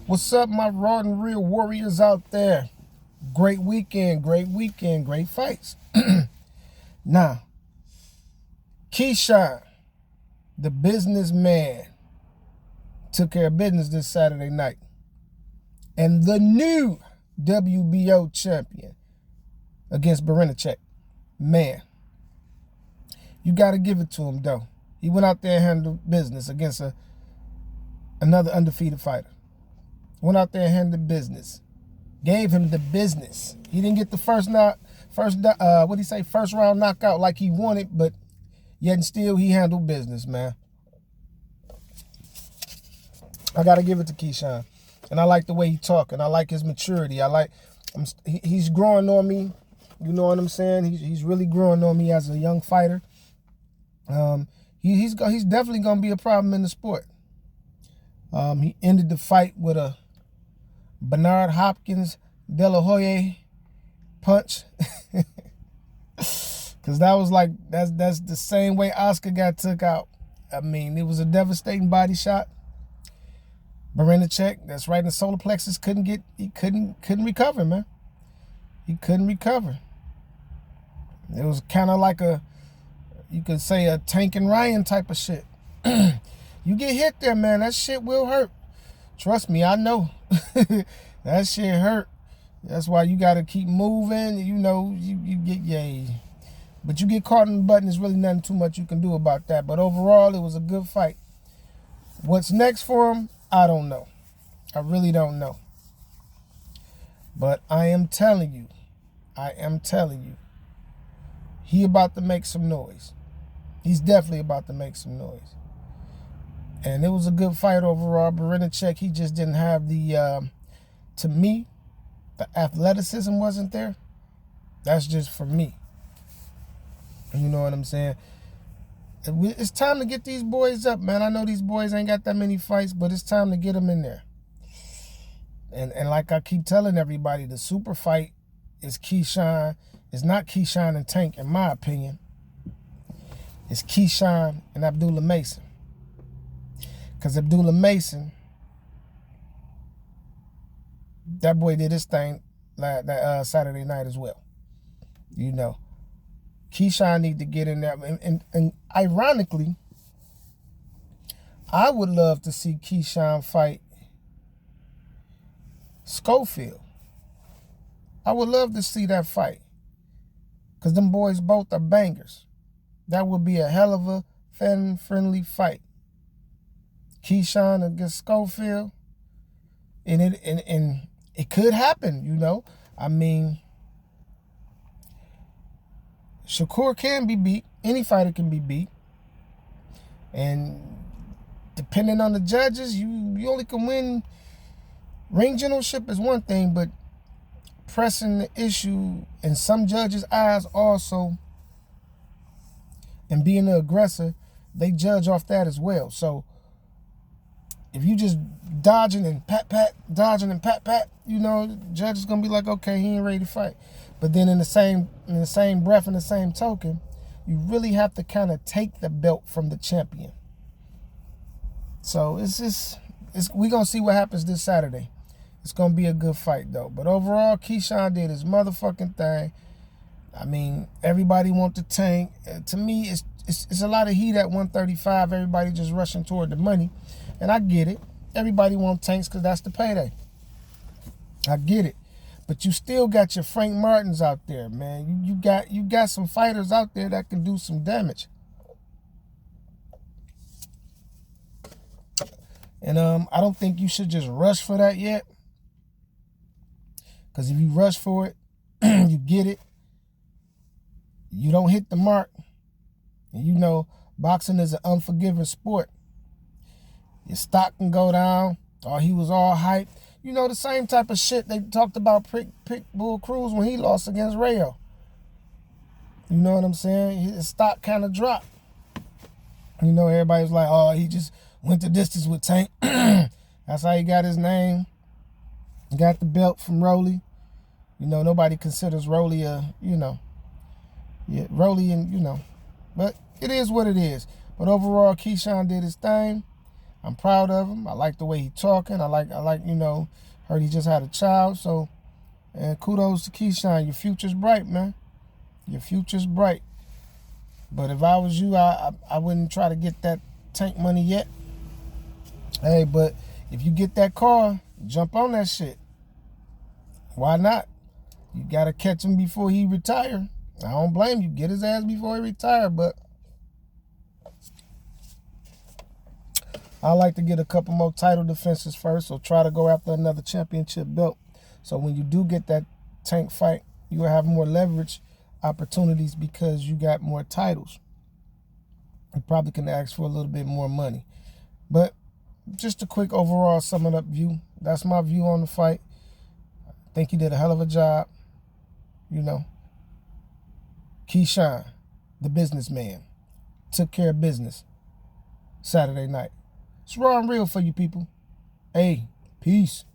What's up, my raw and real warriors out there? Great weekend, great fights. Now, Keyshawn, the businessman, took care of business this Saturday night. And the new WBO champion against Berinacek. Man, you got to give it to him, though. He went out there and handled business against another undefeated fighter. Went out there and handled business. Gave him the business. He didn't get the first round knockout like he wanted, but yet and still he handled business, man. I gotta give it to Keyshawn. And I like the way he talk, and I like his maturity. He's growing on me. You know what I'm saying? He's really growing on me as a young fighter. He's definitely gonna be a problem in the sport. He ended the fight with a Bernard Hopkins De La Hoya punch. Because that's the same way Oscar got took out. I mean, it was a devastating body shot. Berinacek, that's right in the solar plexus, couldn't recover, man. He couldn't recover. It was kind of like you could say a Tank and Ryan type of shit. You get hit there, man, that shit will hurt. Trust me, I know. That shit hurt. That's why you got to keep moving. You know, you get, but you get caught in the button. There's really nothing too much you can do about that. But overall, it was a good fight. What's next for him, I don't know. I really don't know. But I am telling you, he about to make some noise. He's definitely about to make some noise. And it was a good fight overall. Berinacek, he just didn't have to me, the athleticism wasn't there. That's just for me. You know what I'm saying? It's time to get these boys up, man. I know these boys ain't got that many fights, but it's time to get them in there. And like I keep telling everybody, the super fight is Keyshawn. It's not Keyshawn and Tank, in my opinion. It's Keyshawn and Abdullah Mason. Because Abdullah Mason, that boy did his thing that Saturday night as well. You know, Keyshawn need to get in there. And ironically, I would love to see Keyshawn fight Schofield. I would love to see that fight. Because them boys both are bangers. That would be a hell of a fan-friendly fight. Keyshawn against Schofield. And it could happen, you know. I mean, Shakur can be beat. Any fighter can be beat. And depending on the judges, you only can win. Ring generalship is one thing, but pressing the issue in some judges' eyes also, and being the aggressor, they judge off that as well. So if you just dodging and pat, you know, the judge is gonna be like, okay, he ain't ready to fight. But then in the same breath, in the same token, you really have to kind of take the belt from the champion. So we gonna see what happens this Saturday. It's gonna be a good fight though. But overall, Keyshawn did his motherfucking thing. I mean, everybody want the Tank. To me, it's a lot of heat at 135. Everybody just rushing toward the money. And I get it. Everybody wants Tanks because that's the payday. I get it. But you still got your Frank Martins out there, man. You got some fighters out there that can do some damage. And I don't think you should just rush for that yet. Because if you rush for it, you get it. You don't hit the mark. And you know, boxing is an unforgiving sport. Your stock can go down, or he was all hyped. You know, the same type of shit they talked about Pitbull Cruz when he lost against Rayo. You know what I'm saying? His stock kind of dropped. You know, everybody was like, oh, he just went the distance with Tank. That's how he got his name. He got the belt from Rolly. You know, nobody considers Rolly Rolly, and, you know. But it is what it is. But overall, Keyshawn did his thing. I'm proud of him. I like the way he talking. I like, heard he just had a child. So, and kudos to Keyshawn. Your future's bright, man. Your future's bright. But if I was you, I wouldn't try to get that tank money yet. Hey, but if you get that car, jump on that shit. Why not? You got to catch him before he retire. I don't blame you. Get his ass before he retire, but I like to get a couple more title defenses first, so try to go after another championship belt. So when you do get that tank fight, you will have more leverage opportunities because you got more titles. You probably can ask for a little bit more money. But just a quick overall summing up view. That's my view on the fight. I think he did a hell of a job. Keyshawn, the businessman, took care of business Saturday night. It's raw and real for you people. Hey, peace.